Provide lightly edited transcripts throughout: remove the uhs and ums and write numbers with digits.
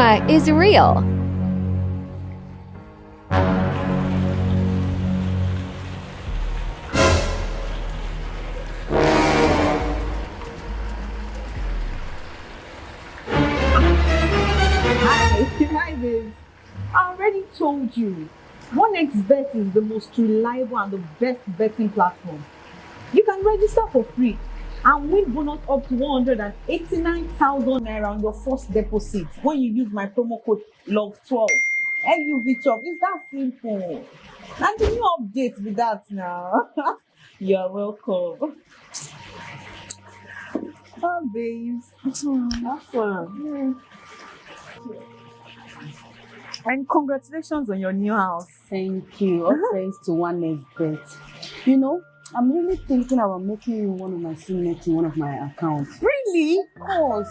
drama is real. Hi, babes. I already told you. 1xBet is the most reliable and the best betting platform. You can register for free and win bonus up to 189,000 naira on your first deposit when you use my promo code LOVE12. LUV12. It's that simple. And the new update with that now. You're welcome. Oh, babes. Have fun. And congratulations on your new house. Thank you. All thanks to 1xBet. You know, I'm really thinking about making you one of my teammates in one of my accounts. Really? Of course.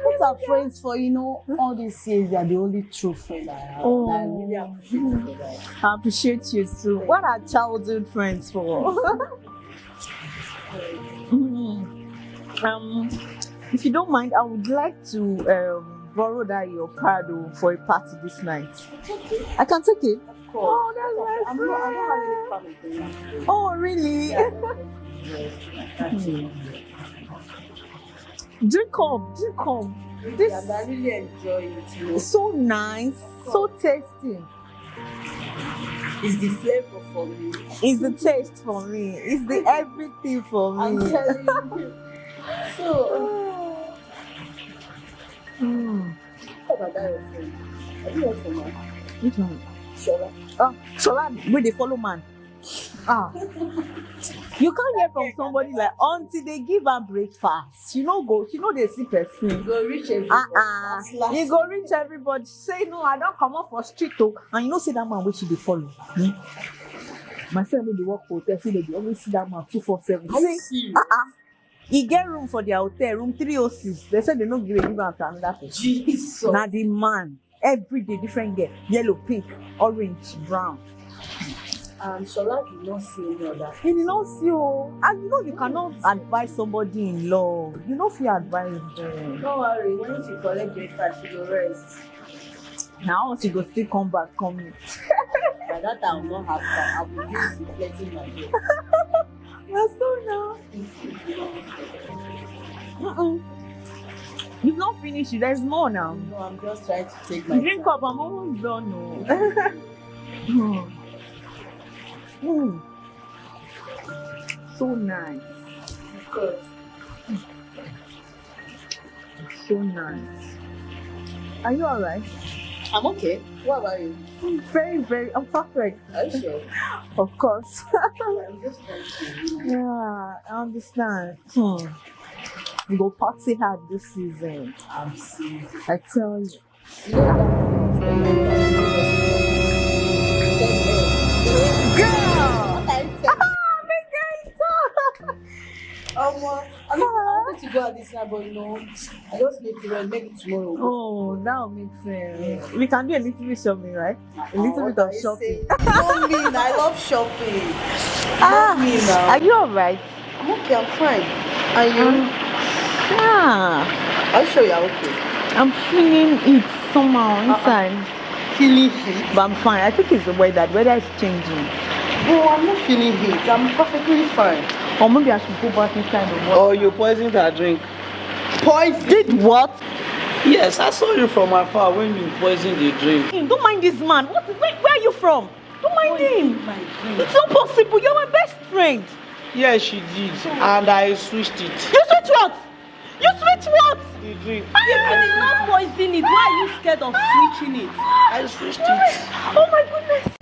What are friends for? You know, all these years they are the only true friend I have. Oh. I really appreciate you for that. I appreciate you too. What are childhood friends for? If you don't mind, I would like to borrow that your Prado for a party this night. I can take it. Of course. Oh, that's nice. I don't have any family. Oh, really? Yeah. Drink up. This I really enjoy it. You know. is so nice, so tasty. It's the flavor for me. It's the taste for me. It's the everything for me. I'm telling you. So, how about that your friend? Have you heard from her? Which one? Shola. Oh, Shola, where they follow man. You can't hear from somebody like until they give her breakfast. You know they see person. You go reach everybody. You go reach everybody. Say no, I don't come up for street though. And you know, see that man which they follow. My friend when they work for hotel, see they always see that man 247. See, he get room for their hotel, room 306. They said they don't give him to another person. Jesus. Now the man, every day different girl, yellow, pink, orange, brown. And Shola did not see any other. He did not see you. And you know you cannot advise somebody in love. You know if you advise them. Don't worry, when she collect breakfast, she will rest. Now she go still come back, come in. By that I will not have time. I will use reflecting my day. That's so now. You've not finished it. There's more now. No, I'm just trying to take my Drink time. up. I'm almost done. No. So nice. Good. So nice. Are you alright? I'm okay. What about you? Very, very. I'm perfect. Are you sure? Of course. I'm just trying to. Yeah, I understand. We go party hard this season. I'm serious. I tell you. You know that. Girl! What are you telling I wanted to go out this night, but you know, I just need to rest. Maybe tomorrow. Oh, that will make sense. We can do a little bit shopping, right? A little bit of shopping. You know me, I love shopping. You know me now. Are you alright? I'm okay, I'm fine. Are you? Yeah. Are you sure you're okay? I'm feeling it somehow inside. Feeling heat? But I'm fine. I think it's the weather. The weather is changing. No, I'm not feeling heat. I'm perfectly fine. Or maybe I should go back inside the water. Oh, you poisoned her drink. Poison? Did what? Yes, I saw you from afar when you poisoned the drink. Don't mind this man. Where are you from? Don't mind him. My drink. It's not possible. You're my best friend. Yes, she did. And I switched it. You switch what? You switch what? The drink. And it's not poison it. Why are you scared of switching it? I switched it. Oh my goodness.